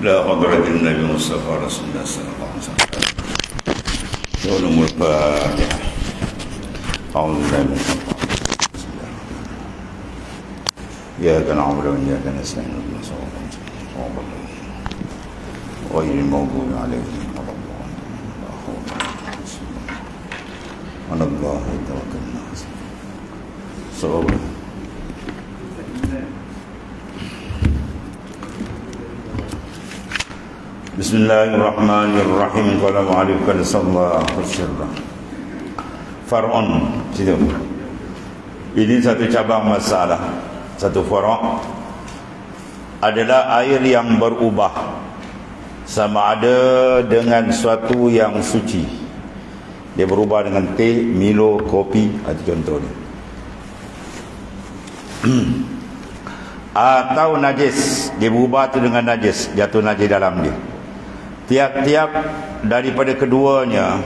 لا حضرة النبي مصطفى رسول الله صلى الله عليه وسلم. علوم الفاتحة. أعوذ بالله من الشيطان الرجيم. إياك نعبد وإياك نستعين اهدنا الصراط المستقيم غير المغضوب عليهم ولا الضالين. لا حول ولا قوة إلا بالله. على الله توكلنا. صواب. Bismillahirrahmanirrahim. Qala mu'allif qad sallallahu sirra. Far'un situ. Ini satu cabang masalah. Satu fara' adalah air yang berubah sama ada dengan suatu yang suci. Dia berubah dengan teh, Milo, kopi, itu contohnya. Atau najis, dia berubah tu dengan najis, jatuh najis dalam dia. Tiap-tiap daripada keduanya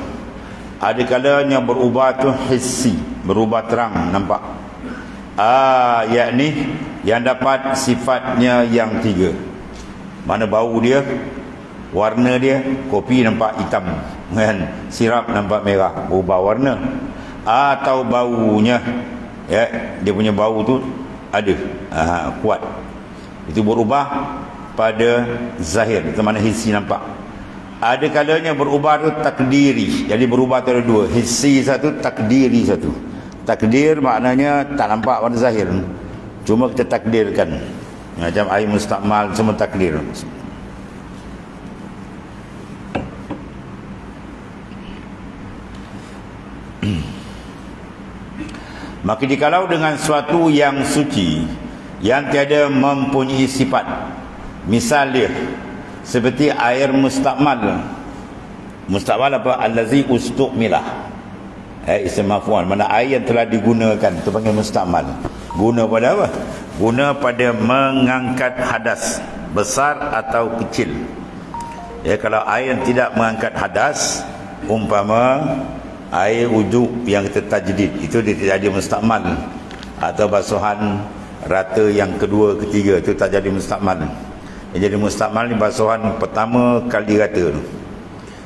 ada kalanya berubah tu hissi, berubah terang, nampak. Yakni yang dapat sifatnya yang tiga. Mana bau dia, warna dia, kopi nampak hitam kan, sirap nampak merah, berubah warna. Atau baunya, ya, dia punya bau tu ada, kuat. Itu berubah pada zahir, itu mana hissi nampak. Ada kalanya berubah tu takdiri. Jadi berubah tu ada dua, hissi satu, takdiri satu. Takdir maknanya tak nampak pada zahir, cuma kita takdirkan. Macam air mustakmal semua takdir. Maka dikalau dengan suatu yang suci, yang tiada mempunyai sifat, misal dia seperti air mustakmal. Mustakmal apa? Allazi ustuqmilah. Isim maf'ul, mana air yang telah digunakan, itu panggil mustakmal. Guna pada apa? Guna pada mengangkat hadas besar atau kecil. Ya, kalau air yang tidak mengangkat hadas, umpama air wuduk yang kita tajdid, itu dia tidak jadi mustakmal. Atau basuhan rata yang kedua, ketiga, itu tak jadi mustakmal. Yang jadi mustakmal ni basuhan pertama kali rata tu.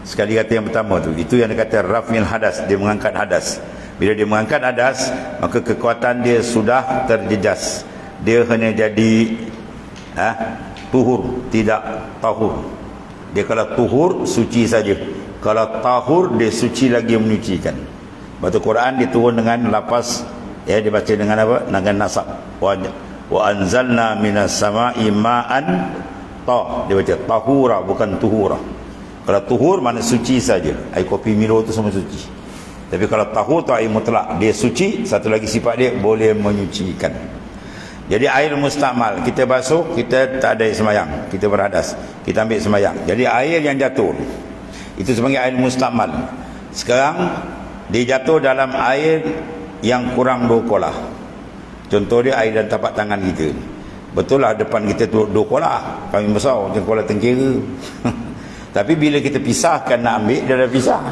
Sekali rata yang pertama tu, itu yang dia kata raf'il hadas, dia mengangkat hadas. Bila dia mengangkat hadas, maka kekuatan dia sudah terjejas. Dia hanya jadi tuhur, tidak tahur. Dia kalau tuhur suci saja, kalau tahur dia suci lagi menyucikan. Batu Quran diturun dengan lafaz, ya, dibaca dengan apa? Dengan nasab. Wa anzalna minas sama'i ma'an dia baca tahura, bukan tuhura. Kalau tuhur mana suci saja, air kopi Milo tu semua suci. Tapi kalau tahur tu air mutlak, dia suci, satu lagi sifat dia boleh menyucikan. Jadi air mustakmal, kita basuh, kita tak ada semayang, kita berhadas, kita ambil semayang. Jadi air yang jatuh itu sebagai air mustakmal. Sekarang dia jatuh dalam air yang kurang 2 kolah. Contoh dia air dalam tapak tangan kita. Betul lah depan kita tu 2 kolah, kami besar macam kolah tengkira. Tapi bila kita pisahkan nak ambil, dia dah pisah.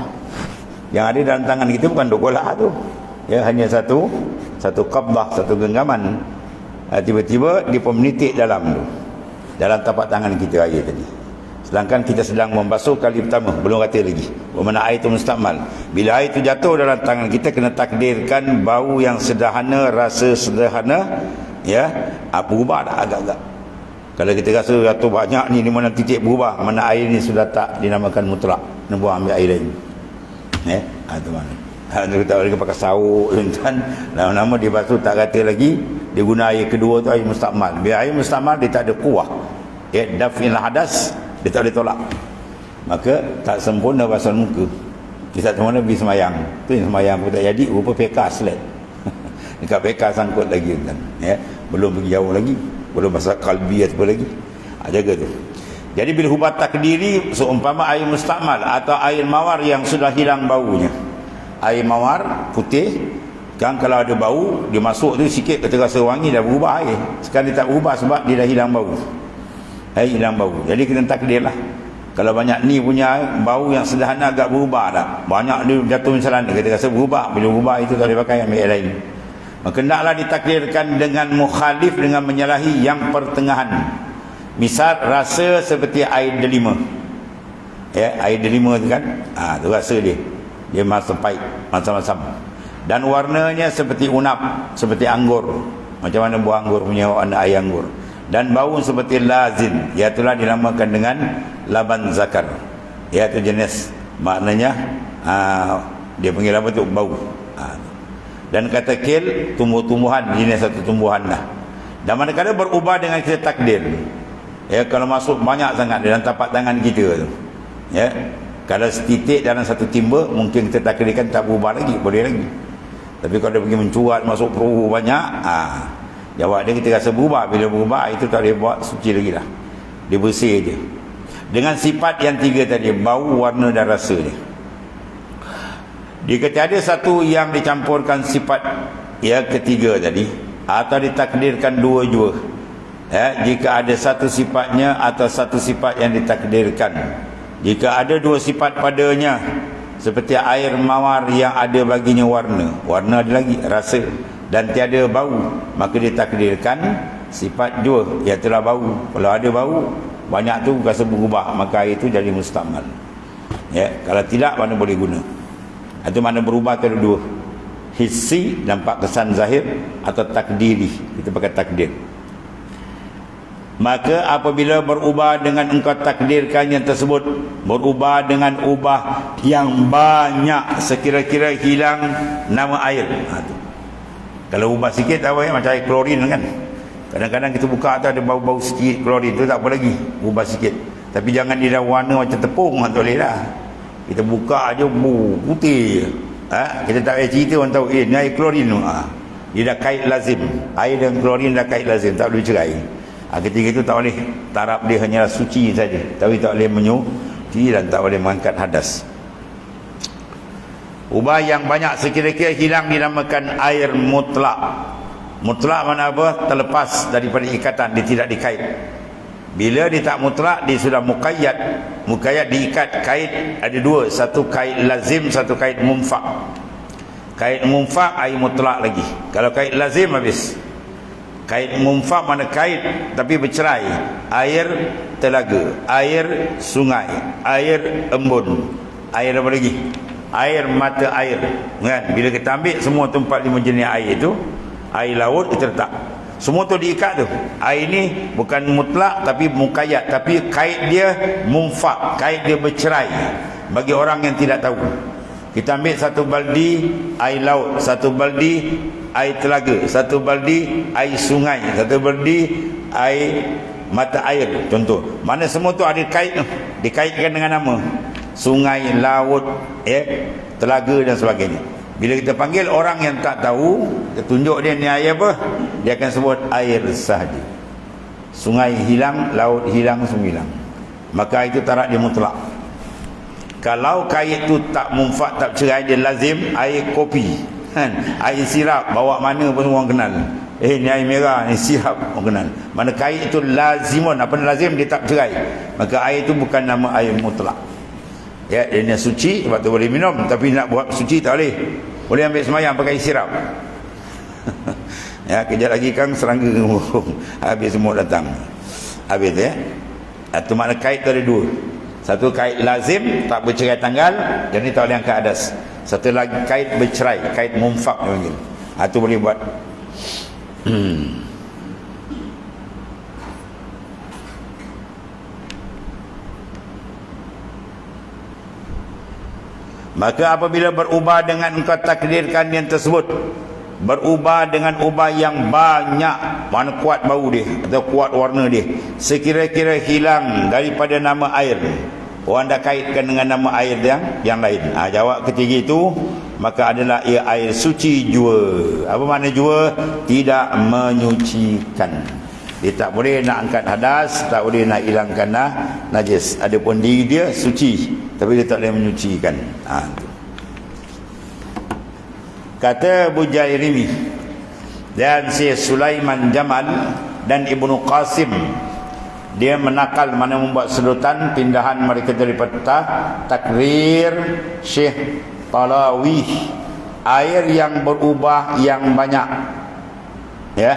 Yang ada dalam tangan kita bukan 2 kolah tu, ya, hanya satu qabdah, satu genggaman. Tiba-tiba dia pun menitik dalam tu, dalam tapak tangan kita air tadi. Sedangkan kita sedang membasuh kali pertama, belum rata lagi. Bermakna air itu mustakmal. Bila air itu jatuh dalam tangan kita, kena takdirkan bau yang sederhana, rasa sederhana, ya, berubah dah agak-agak. Kalau kita rasa jatuh banyak ni, di mana titik berubah, mana air ni sudah tak dinamakan mutlak, nak buang ambil air lain. Itu mana. Kita tak boleh pakai sauk kan. Lama-lama dia basuh tak rata lagi, dia guna air kedua tu air mustakmal. Bila air mustakmal dia tak ada kuah, ya, daf'il hadas, dia tak boleh tolak. Maka tak sempurna basuhan muka. Kita tak sempurna pergi semayang. Tu yang semayang pun tak jadi, rupa peka selat. Dekat peka sangkut lagi kan, ya, belum pergi jauh lagi, belum bahasa kalbi atau apa lagi. Jaga tu. Jadi bila hubah takdiri, seumpama air mustakmal atau air mawar yang sudah hilang baunya. Air mawar putih kan, kalau ada bau dia masuk tu sikit, kita rasa wangi, dah berubah air. Sekarang dia tak berubah sebab dia dah hilang bau. Hilang bau. Jadi kita takdirlah. Kalau banyak ni punya bau yang sederhana agak berubah dah. Banyak dia jatuh misalnya, kita rasa berubah. Bila berubah itu tak boleh pakai, ambil air lain. Maka hendaklah ditakdirkan dengan mukhalif, dengan menyalahi yang pertengahan. Misal rasa seperti air delima. Ya, air delima tu kan, tu rasa dia. Dia masam pahit, masam-masam. Dan warnanya seperti unap, seperti anggur. Macam mana buah anggur punya warna air anggur. Dan bau seperti lazin, iaitulah dinamakan dengan laban zakar. Iaitu jenis, maknanya dia panggil apa tu, bau. Dan kata kil, tumbuh-tumbuhan, jenis satu tumbuhan lah. Dan manakala berubah dengan kita takdir, ya, kalau masuk banyak sangat dalam tapak tangan kita tu, ya, kalau setitik dalam satu timba, mungkin kita takdirkan tak berubah lagi, boleh lagi. Tapi kalau dia pergi mencuat masuk peruh banyak, jawab dia kita rasa berubah. Bila berubah, itu tak boleh buat suci lagi dah, dia bersih je. Dengan sifat yang tiga tadi, bau, warna dan rasa dia. Dia kata ada satu yang dicampurkan sifat yang ketiga tadi, atau ditakdirkan dua jua, ya, jika ada satu sifatnya atau satu sifat yang ditakdirkan. Jika ada dua sifat padanya, seperti air mawar yang ada baginya warna ada lagi rasa, dan tiada bau, maka ditakdirkan sifat jua, iaitulah bau. Kalau ada bau banyak tu rasa berubah, maka air itu jadi mustamal, ya. Kalau tidak, mana boleh guna. Itu mana berubah tu ada dua, hissi, nampak kesan zahir, atau takdiri, kita pakai takdir. Maka apabila berubah dengan engkau takdirkan yang tersebut, berubah dengan ubah yang banyak, sekira-kira hilang nama air. Tu. Kalau ubah sikit apa ya, macam air klorin kan. Kadang-kadang kita buka tu ada bau-bau sikit klorin tu, tak apa lagi, ubah sikit. Tapi jangan dia dah warna macam tepung, tak boleh dah. Kita buka aja putih. Kita tak payah cerita, orang tahu ni air klorin tu. Dia dah kait lazim. Air dan klorin dah kait lazim, tak boleh cerai. Ketika itu tak boleh, taraf dia hanyalah suci saja, tapi tak boleh menyuci dan tak boleh mengangkat hadas. Ubah yang banyak sekira-kira hilang dinamakan air mutlak. Mutlak mana apa? Terlepas daripada ikatan, dia tidak dikait. Bila dia tak mutlak, dia sudah muqayyad. Muqayyad diikat, kait ada dua, satu kait lazim, satu kait mumfak. Kait mumfak air mutlak lagi. Kalau kait lazim habis. Kait mumfak mana kait tapi bercerai. Air telaga, air sungai, air embun, air apa lagi? Air mata air, kan? Bila kita ambil semua tu 4-5 jenis air itu, air laut kita letak, semua tu diikat tu. Air ni bukan mutlak tapi muqayyad, tapi kait dia mumfak, kait dia bercerai. Bagi orang yang tidak tahu, kita ambil satu baldi air laut, satu baldi air telaga, satu baldi air sungai, satu baldi air mata air, contoh. Mana semua tu ada kait tu, dikaitkan dengan nama sungai, laut, telaga dan sebagainya. Bila kita panggil orang yang tak tahu, kita tunjuk dia ni air apa, dia akan sebut air sahaja. Sungai hilang, laut hilang, semua hilang, maka itu taraf dia mutlak. Kalau kait tu tak mumfak, tak cerai, dia lazim, air kopi, kan? Air sirap, bawa mana pun orang kenal. Ni air merah, ni sirap, orang kenal. Mana kait itu lazimun, apa lazim, dia tak cerai, maka air itu bukan nama air mutlak. Ya, dia suci, sebab tu boleh minum. Tapi nak buat suci tak boleh. Boleh ambil semayang pakai sirap. Ya, kejap lagi kan serangga habis semua datang. Habis ya. Itu makna kait tu ada dua. Satu kait lazim, tak bercerai tanggal, jadi tak boleh angkat adas. Satu lagi kait bercerai, kait mumfak dia panggil. Itu boleh buat. Maka apabila berubah dengan engkau takdirkan yang tersebut, berubah dengan ubah yang banyak, mana kuat bau dia atau kuat warna dia, sekira-kira hilang daripada nama air, orang dah kaitkan dengan nama air yang lain. Jawab ketiga itu, maka adalah ia air suci jua. Apa makna jua? Tidak menyucikan. Dia tak boleh nak angkat hadas, tak boleh nak hilangkan najis. Adapun diri dia suci, tapi dia tak boleh menyucikan. Kata Bujairimi dan Syekh Sulaiman Jamal dan Ibnu Qasim, dia menakal, mana membuat sedutan pindahan mereka daripada takrir Syekh Talawi, air yang berubah yang banyak, ya,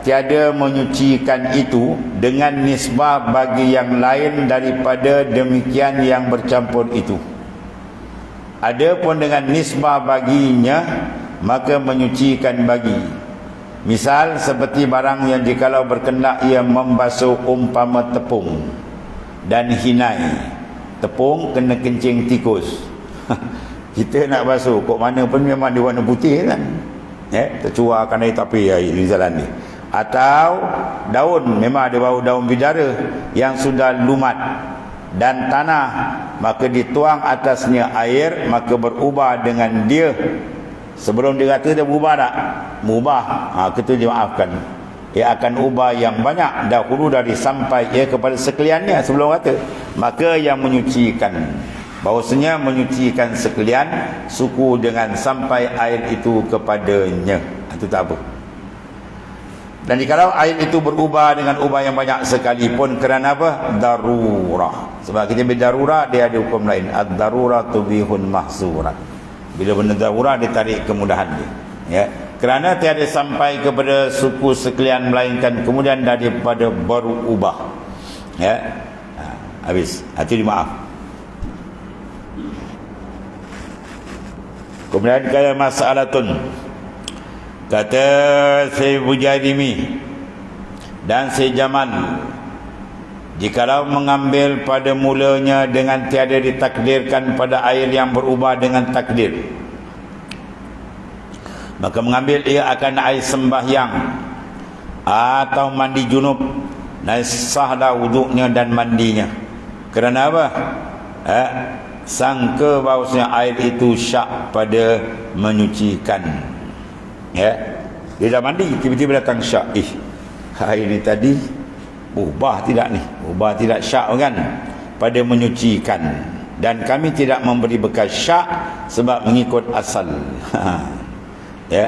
tiada menyucikan itu dengan nisbah bagi yang lain daripada demikian yang bercampur itu. Adapun dengan nisbah baginya, maka menyucikan bagi. Misal seperti barang yang jikalau berkendak ia membasuh umpama tepung dan hinai. Tepung kena kencing tikus. Kita nak basuh kok mana pun memang dia warna putih kan. Tercuakan air tapi air di jalan ni. Atau daun, memang ada bau daun bidara yang sudah lumat dan tanah, maka dituang atasnya air, maka berubah dengan dia. Sebelum dia kata dia berubah tak? Berubah. Kita dimaafkan. Ia akan ubah yang banyak dahulu dari sampai ia kepada sekaliannya sebelum kata. Maka yang menyucikan, bahawasanya menyucikan sekalian suku dengan sampai air itu kepadanya. Itu tak apa. Dan jikalau air itu berubah dengan ubah yang banyak sekalipun kerana apa? Darurah. Sebab kita berdarurah, dia ada hukum lain. Ad-darurah tubihun mahzurat. Bila benda darurah, dia tarik kemudahan dia. Ya. Kerana tiada sampai kepada suku sekalian melainkan kemudian daripada berubah. Ya. Habis. Itu dimaaf. Kemudian kata masalatun, kata Syekh Bujairimi dan Syekh Jamal, jikalau mengambil pada mulanya dengan tiada ditakdirkan pada air yang berubah dengan takdir, maka mengambil ia akan air sembahyang atau mandi junub, dan sahlah wuduknya dan mandinya. Kerana apa? Sangka bahawasanya air itu syak pada menyucikan. Ya, dia dah mandi, tiba-tiba datang syak. Air ni tadi ubah tidak ni? Ubah tidak syak kan? Pada menyucikan. Dan kami tidak memberi bekas syak sebab mengikut asal. Ya.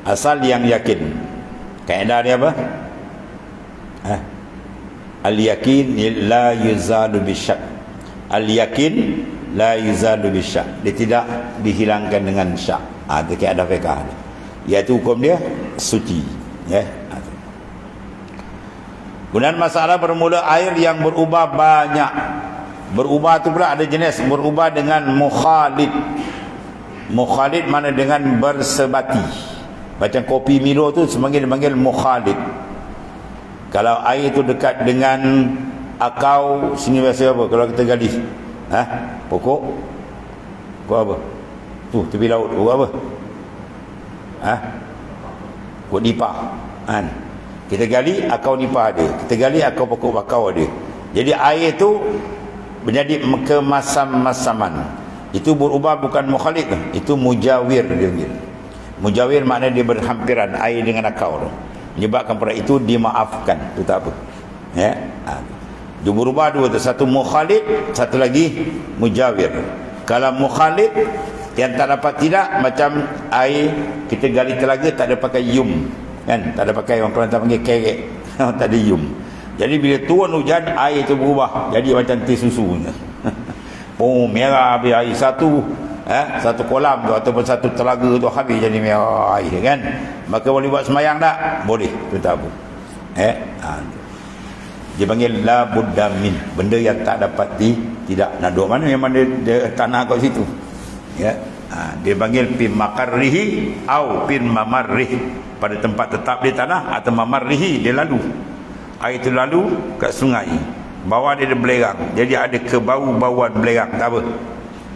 Asal yang yakin. Kaedah dia apa? Al-yakin la yuzalu bisyak. Al-yakin la yuzalu bisyak. Dia tidak dihilangkan dengan syak. Itu kaedah fiqh dia. Iaitu hukum dia suci. Ya. Kemudian masalah bermula air yang berubah banyak. Berubah tu pula ada jenis. Berubah dengan mukhalid. Mukhalid mana dengan bersebati. Macam kopi Milo tu dipanggil mukhalid. Kalau air tu dekat dengan akau, sini biasa apa kalau kita gali? Pokok? Pokok apa? Tu tepi laut pokok apa? Pokok nipah. Kita gali akau nipah ada. Kita gali akau pokok bakau ada. Jadi air tu menjadi kemasam-masaman. Itu berubah bukan mukhalid, itu mujawir dia panggil. Mujawir maknanya dia berhampiran air dengan akau tu. Menyebabkan pada itu dimaafkan. Itu tak apa. Ya. Dia berubah dua tu. Satu mukhalid, satu lagi mujawir. Kalau mukhalid yang tak dapat tidak, macam air kita gali telaga tak ada pakai yum. Kan? Tak ada pakai orang Kelantan panggil kerek. Tak ada yum. Jadi bila turun hujan, air itu berubah. Jadi macam teh susu. Merah habis air satu. Satu kolam tu ataupun satu telaga tu habis jadi merah air kan. Maka boleh buat semayang tak? Boleh. Itu tak apa. Dia panggil la budda min. Benda yang tak dapat tidak nak duduk mana memang dia tanah kat situ. Ya. Dia panggil pin makarrihi au pin mamarrih. Pada tempat tetap di tanah atau mamarrihi dia lalu. Air itu lalu kat sungai. Bawah dia ada belerang. Jadi ada kebau-bauan belerang. Tak apa.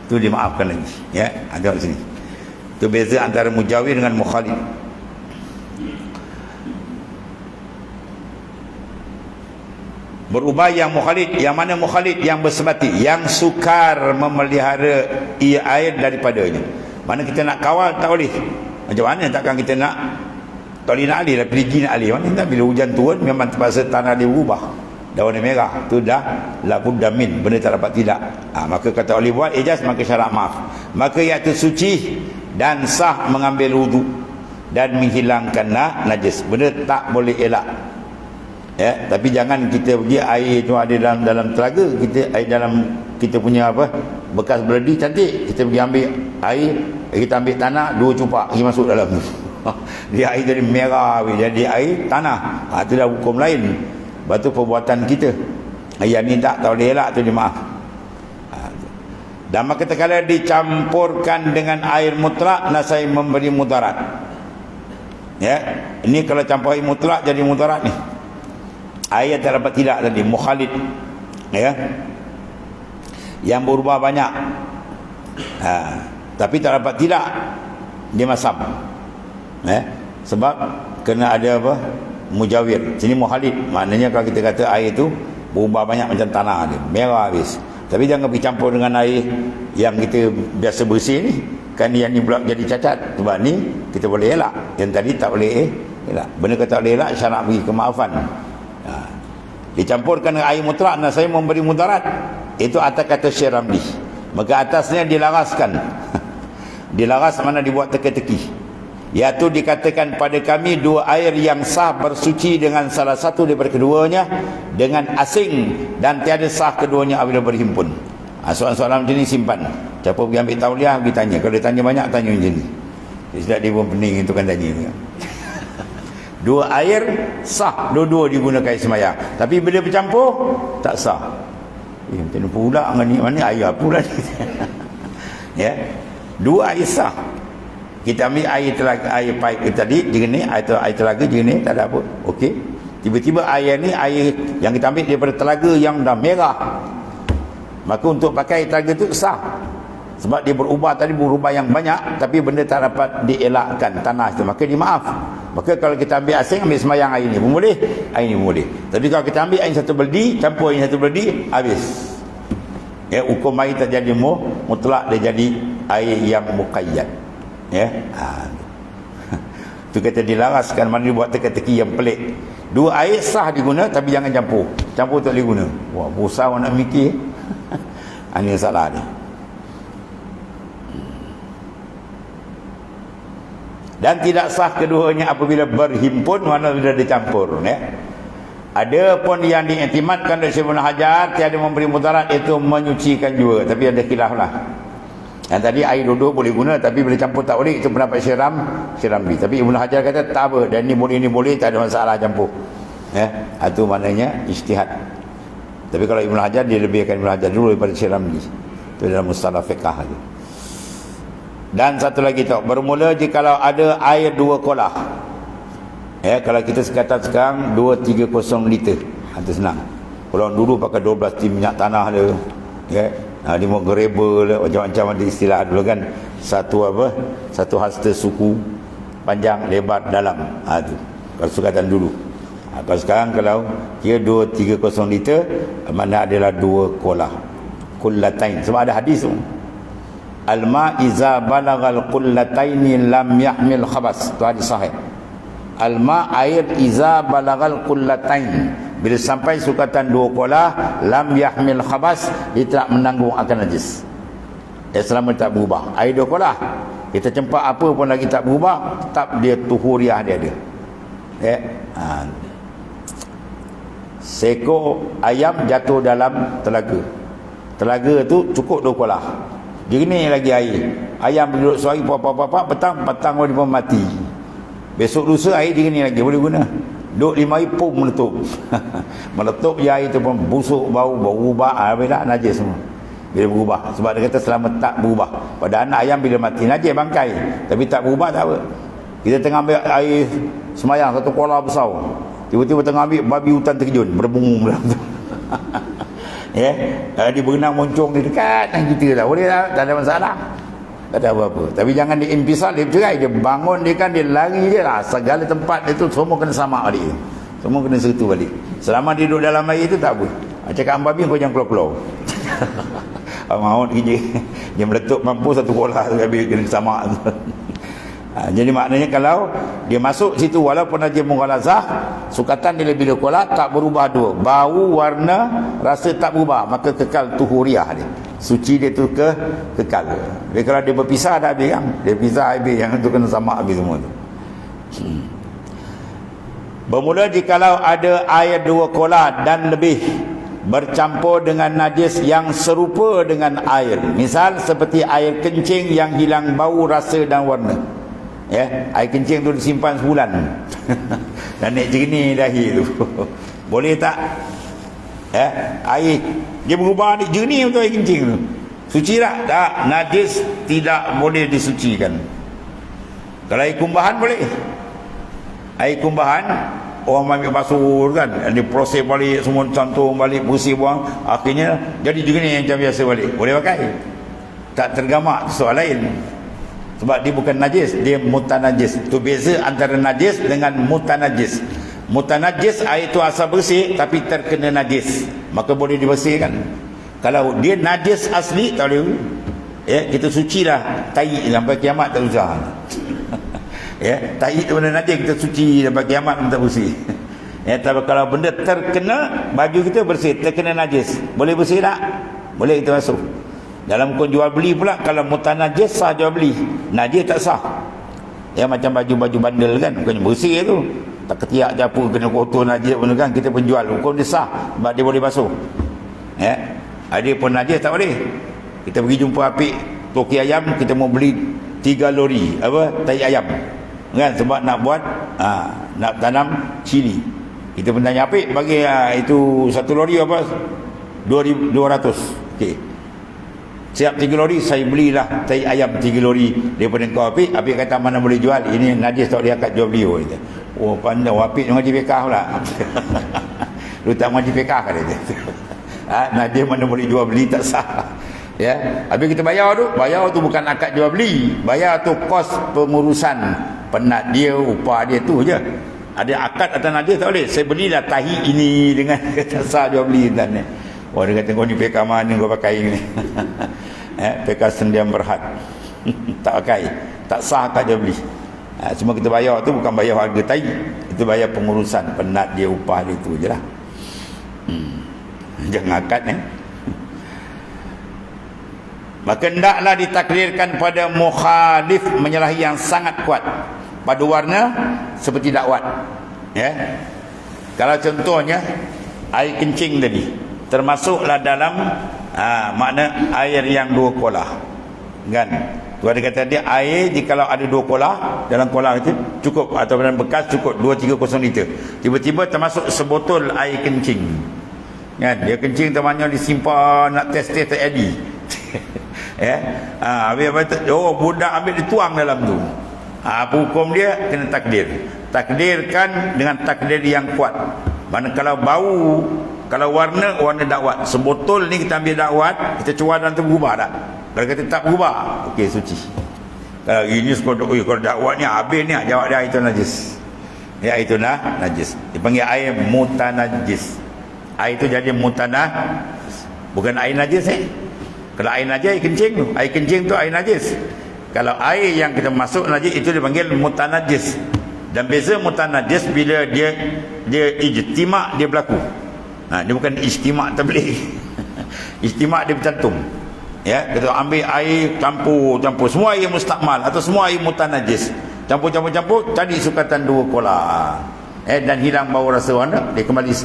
Itu dimaafkan lagi. Ya, ada kat sini. Itu beza antara mujawir dengan mukhalid. Berubah yang mukhalid. Yang mana mukhalid? Yang bersebati. Yang sukar memelihara air daripadanya. Mana kita nak kawal tak boleh. Macam mana takkan kita nak? Tak boleh nak alih lah. Perigi nak alih. Mana tak bila hujan turun memang terpaksa tanah dia berubah. Daun merah. Itu dah labudda min. Benda tak dapat tidak. Maka kata oleh buat ijaz, maka syarat maaf. Maka iaitu suci dan sah mengambil wudu dan menghilangkanlah najis. Benda tak boleh elak. Ya, tapi jangan kita pergi air tu ada dalam telaga, kita air dalam kita punya apa bekas beredi cantik, kita pergi ambil air, kita ambil tanah 2 cupak pergi masuk dalam tu. Dia air jadi merah, jadi air tanah. Itu dah hukum lain. Lepas tu perbuatan kita. Yang ni tak boleh elak tu jemaah. Dan maka kala dicampurkan dengan air mutlak, nasai memberi mudarat. Ya, ini kalau campur air mutlak jadi mudarat ni. Air tak dapat tidak tadi, mukhalid. Ya. Yang berubah banyak. Tapi tak dapat tidak, dia masam. Sebab kena ada apa? Mujawir. Sini mukhalid. Maknanya kalau kita kata air tu berubah banyak macam tanah dia, merah habis. Tapi jangan pergi campur dengan air yang kita biasa bersih ni. Kan yang ni pula jadi cacat. Sebab ni kita boleh elak. Yang tadi tak boleh elak. Benda kata tak boleh elak, syarat bagi kemaafan. Dicampurkan dengan air mutlak, dan saya memberi mudarat. Itu atas kata Syekh Ramli. Maka atasnya dilaraskan. Dilaras mana dibuat teka-teki. Iaitu dikatakan pada kami dua air yang sah bersuci dengan salah satu daripada keduanya dengan asing dan tiada sah keduanya apabila berhimpun. Soalan-soalan macam ni simpan. Siapa pergi ambil tauliah pergi tanya. Kalau dia tanya banyak, tanya macam ni. Sebab dia pun pening itu kan tanya. Dua air sah, dua-dua digunakan air semayang. Tapi bila bercampur tak sah. Macam mana pula ni? Mana air apa pula ni? Ya. Dua air sah. Kita ambil air telaga, air pipe tadi jernih, air telaga jernih, tak ada apa. Okey. Tiba-tiba air ni air yang kita ambil daripada telaga yang dah merah. Maka untuk pakai air telaga tu sah. Sebab dia berubah tadi, berubah yang banyak, tapi benda tak dapat dielakkan tanah itu. Maka dimaaf. Maka kalau kita ambil asing, ambil semayang air ni pun boleh, air ni pun boleh. Tapi kalau kita ambil air satu beldi, campur air satu beldi, habis. Ya, hukum air tak jadi mutlak, dia jadi air yang muqayyad. Ya, tu kata dilaraskan, mana dia buat teka-teki yang pelik. Dua air sah diguna, tapi jangan campur. Campur tak boleh guna. Wah, pusau nak mikir. Ini salah ni. Dan tidak sah keduanya apabila berhimpun, mana bila dicampur. Ya. Ada pun yang diiktimadkan oleh Syekh Ibn Hajar, tiada memberi mudarat, itu menyucikan juga. Tapi ada khilaf lah. Yang tadi air duduk boleh guna, tapi bila campur tak boleh. Itu pendapat Syekh Ramli. Tapi Ibn Hajar kata tak apa, dan ni boleh, tak ada masalah campur. Ya, itu maknanya ijtihad. Tapi kalau Ibn Hajar, dia lebihkan Ibn Hajar dulu daripada Syekh Ramli. Itu dalam mustalah fiqah tu. Dan satu lagi tu, bermula jikalau ada air 2 kolah. Ya, kalau kita sekatan sekarang 230 liter. Itu senang. Kalau dulu pakai 12 tin minyak tanah dia. Ya. Dia mau gerebel macam-macam ada istilah dulu kan. Satu hasta suku, panjang, lebar, dalam. Tu kalau sukatan dulu. Kalau sekarang kalau kira 230 liter, mana adalah 2 kolah, kullatain. Sebab ada hadis tu, al-ma iza balagal kullataini lam yahmil khabas. Tu hadis sahih. Al-ma air iza balagal kullatain, bila sampai sukatan 2 kolah, lam yahmil khabas, dia tak menanggung akan najis. Selama tak berubah. Air 2 kolah, kita cempak apa pun lagi tak berubah, tetap dia tuhuriah dia ada. Ya. Seekor ayam jatuh dalam telaga. Telaga tu cukup 2 kolah. Jernih lagi air. Ayam duduk suari apa-apa, petang dia pun mati. Besok lusa air jernih lagi, boleh guna. Duduk 5 hari pun meletup. Meletup je air tu pun busuk, bau ubah, bila najis semua. Bila berubah. Sebab dia kata selama tak berubah. Pada anak ayam bila mati najis bangkai, tapi tak berubah tak apa. Kita tengah ambil air semayang, satu kolah besar, tiba-tiba tengah ambil, babi hutan terjun berbungung dalam tu. Ya, dia berenang moncong di dekat dengan kita lah. Boleh tak? Tak ada masalah. Tak ada apa-apa. Tapi jangan diimpisal, dia bercerai. Dia bangun, dia kan, dia lari je lah. Segala tempat itu semua kena samak balik. Semua kena sertu balik. Selama dia duduk dalam air itu tak apa. Cakap ambabi kau jangan keluar-keluar. Maut kerja. Dia meletup mampu satu kolah tu, habis kena samak. Jadi maknanya kalau dia masuk situ, walaupun dia mughalazah, sukatan dia lebih 2 kolah, tak berubah 2. Bau, warna, rasa tak berubah, maka kekal tuhuriah dia. Suci dia tu kekal. Jadi kalau dia berpisah dah habis kan. Dia pisah habis, yang tu kena samak habis semua tu. Bermula jikalau ada air 2 kolah dan lebih bercampur dengan najis yang serupa dengan air. Misal seperti air kencing yang hilang bau, rasa dan warna. Ya, air kencing tu disimpan sebulan. Dan naik jernih dahi tu. Boleh tak? Ya, air dia berubah ni jernih untuk air kencing tu. Suci tak? Tak, najis tidak boleh disucikan. Kalau air kumbahan boleh. Air kumbahan orang ambil basuh kan, dia proses balik semua, cantum balik, bersih buang, akhirnya jadi jernih macam biasa balik. Boleh pakai. Tak tergamak, soal lain. Sebab dia bukan najis, dia mutanajis. Itu beza antara najis dengan mutanajis. Mutanajis air itu asal bersih tapi terkena najis, maka boleh dibersihkan. Kalau dia najis asli tak boleh. Ya, kita sucilah tai sampai kiamat tak usah. Ya, tai itu benda najis kita suci sampai kiamat pun tak bersih. Ya, tapi kalau benda terkena baju kita bersih, terkena najis, boleh bersih tak? Boleh kita masuk. Dalam hukum jual beli pula, kalau mutanajis sah jual beli, najis tak sah. Ya, macam baju-baju bandel kan, bukannya bersih tu, tak ketiak je apa, kena kotor najis pun kan, kita penjual, hukum dia sah sebab dia boleh basuh. Ya, ada pun najis tak boleh. Kita pergi jumpa apik toki ayam, kita mau beli 3 lori apa tai ayam kan, sebab nak buat nak tanam cili. Kita pun tanya apik, bagi itu 1 lori apa 2,200. okey, siap 3 lori, saya belilah tai ayam 3 lori daripada kau apik. Apik kata mana boleh jual, ini najis tak boleh akad jual beli. Oh pandai apik mengaji fiqah pula. Lu tak mengaji fiqah kata dia. Najis mana boleh jual beli, tak sah. Ya, habis kita bayar tu bukan akad jual beli, bayar tu kos pengurusan penat dia, upah dia tu je. Ada akad atas najis tak boleh. Saya belilah tahi ini dengan kata sah jual beli dan ni. Oh, dia kata kau ni PK mana kau pakai ni. PK sendiam berhad. Tak pakai, tak sah akad jual beli. Cuma kita bayar tu bukan bayar harga tahi, itu bayar pengurusan penat dia, upah dia tu je lah. Jangan akad ni. Maka hendaklah ditakdirkan pada mukhalif, menyalahi yang sangat kuat pada warna seperti dakwat. Ya, kalau contohnya air kencing tadi termasuklah dalam makna air yang 2 kolah kan. Tu ada kata dia air jikalau ada 2 kolah, dalam kolah itu cukup, atau dalam bekas cukup 230 liter, tiba-tiba termasuk sebotol air kencing kan. Dia kencing temannya disimpan, nak test tak jadi. Ya, habis budak ambil dituang dalam tu. Apa hukum dia? Kena takdirkan dengan takdir yang kuat. Mana kalau bau, kalau warna dakwat, sebotol ni kita ambil dakwat, kita cuar dan tu berubah tak? Kalau kata tak berubah, okey, suci. Kalau ini kalau dakwat ni habis ni, jawab dia itu najis. Ya, itu najis. Dipanggil air mutanajis. Air itu jadi mutanah, bukan air najis. Kalau air najis, air kencing tu. Air kencing tu air najis. Kalau air yang kita masuk najis, itu dipanggil mutanajis. Dan beza mutanajis bila dia ijtimak, dia berlaku. Dia bukan ijtimak tabligh. Ijtimak dia bercantum. Ya, kita ambil air campur. Semua air mustakmal atau semua air mutanajis. Campur, tadi sukatan 2 kolah. Dan hilang bau rasa warna, dia kembali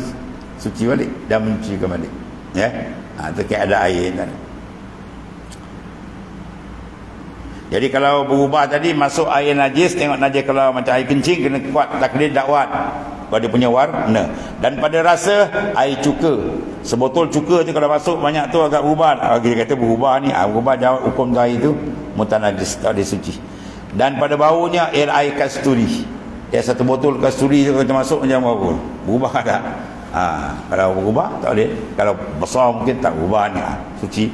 suci balik dan mencucikan balik. Ya. Itu ada air tadi. Jadi kalau berubah tadi masuk air najis, tengok najis kalau macam air kencing, kena kuat takdir dakwat pada punya warna. Dan pada rasa air cuka, sebotol cuka tu kalau masuk banyak tu agak berubah. Kita kata berubah ni, berubah jawab hukum air tu mutanajis, tak ada suci. Dan pada baunya air kasturi. Ya, 1 botol kasturi tu kalau masuk macam apa? Berubah tak? Kalau berubah tak boleh. Kalau besar mungkin tak berubah ni, suci.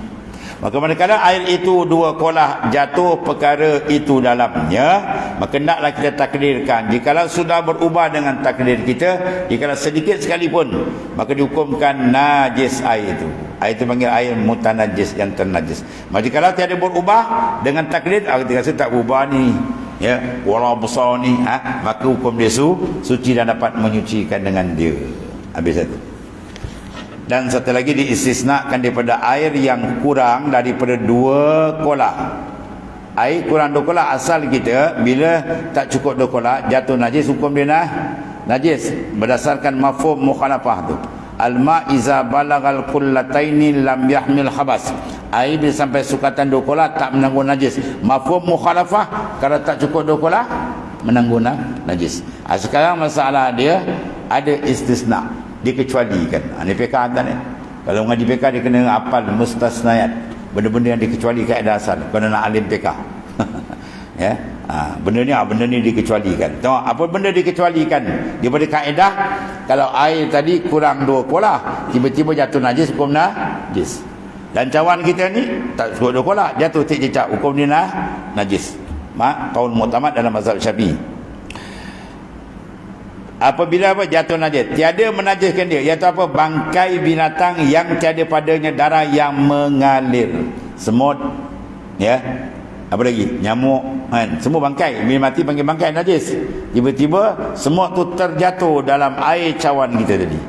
Maka manakala air itu 2 kolah jatuh perkara itu dalamnya, maka hendaklah kita takdirkan. Jikalau sudah berubah dengan takdir kita, jikalau sedikit sekalipun, maka dihukumkan najis air itu. Air itu panggil air mutanajis, yang ternajis. Maka jikalau tiada berubah dengan takdir, kita rasa tak berubah ni, ya, walau besar ni, maka hukum dia suci dan dapat menyucikan dengan dia. Habis satu. Dan satu lagi diistisnakan daripada air yang kurang daripada 2 kolah. Air kurang 2 kolah, asal kita bila tak cukup 2 kolah jatuh najis, hukum dia najis berdasarkan mafhum mukhalafah tu. Al-ma' iza balagal qullataini lam yahmil khabas. air bila sampai sukatan 2 kolah tak menanggung najis. Mafhum mukhalafah, kalau tak cukup 2 kolah menanggung najis. Sekarang masalah dia ada istisna, dikecualikan. Ini PK atas ni. Kalau mengaji PK dia kena hafal mustasnayat, benda-benda yang dikecuali kaedah asal. Kalau nak alim PK. Ya. Benda ni dikecualikan. Tengok apa benda dikecualikan daripada kaedah. Kalau air tadi kurang 2 kolah, tiba-tiba jatuh najis, hukum najis. Dan cawan kita ni tak cukup 2 kolah, jatuh tik cecak, hukum dia najis. Kaul mu'tamad dalam mazhab Syafi'i. Apabila jatuh najis, tiada menajiskan dia, iaitu apa? Bangkai binatang yang tiada padanya darah yang mengalir. Semut, ya. Apa lagi? Nyamuk, kan? Semua bangkai. Bila mati panggil bangkai najis. Tiba-tiba semut tu terjatuh dalam air cawan kita tadi.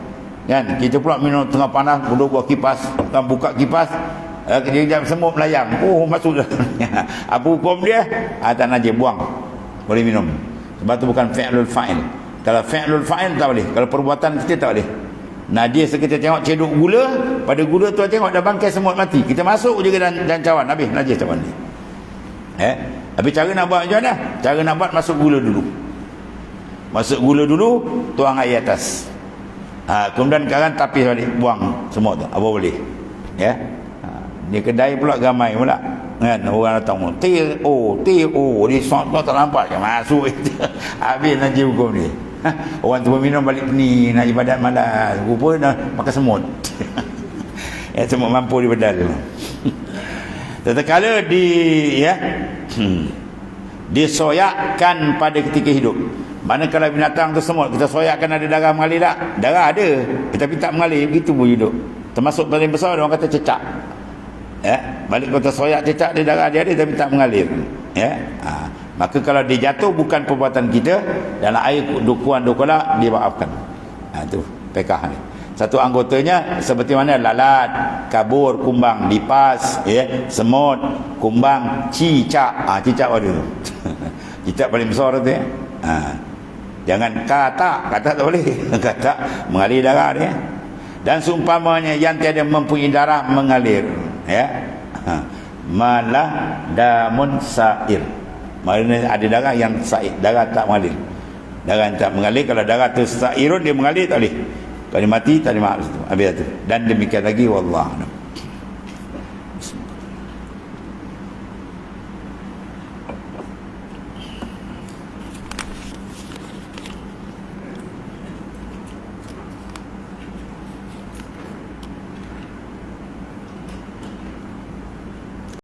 Kan? Kita pula minum tengah panas, duduk buat kipas, buka kipas, kejap semut melayang. Oh, masuk dah. Apa hukum dia? Tak najis, buang. Boleh minum. Sebab tu bukan fi'lul fa'il. Kalau fi'lul fa'il tak boleh. Kalau perbuatan kita tak boleh. Najis kita tengok ceduk gula, pada gula tu tengok dah bangkai semut mati. Kita masuk je ke dalam cawan, habis najis cawan ni. Tapi cara nak buat macam mana? Cara nak buat, masuk gula dulu. Masuk gula dulu, tuang air atas. Kemudian sekarang tapis balik, buang semua tu. Apa boleh? Ya. Di kedai pula ramai pula. Kan orang datang, dia sok tak nampak je masuk itu. Habis najis hukum ni. Orang tu minum balik ni, nak ibadat malas. Rupa dah makan semut. Semut mampu di bedal. Tatkala disoyakkan pada ketika hidup. Manakala binatang tu semut, kita soyakkan ada darah mengalir tak? Darah ada, tetapi tak mengalir, begitu pun hidup. Termasuk paling besar orang kata cecak. Balik kata soyak cecak, dia darah dia ada tapi tak mengalir. Maka kalau dia jatuh bukan perbuatan kita, dalam air dukuan 2 kolah, dia maafkan. Itu pekah ni. Satu anggotanya seperti mana? Lalat, kabur, kumbang, lipas, semut, kumbang, cicak. Cicak pada tu. Cicak paling besar tu ya. Jangan katak tak boleh. Katak mengalir darah dia. Dan seumpamanya yang tiada mempunyai darah mengalir, malah damun sair. Maknanya ada darah yang sair, darah tak mengalir. Darah yang tak mengalir, kalau darah tu sairun dia mengalir tak boleh. Kalau dia mati tak ada maaf situ. Habis tu. Dan demikian lagi, wallah.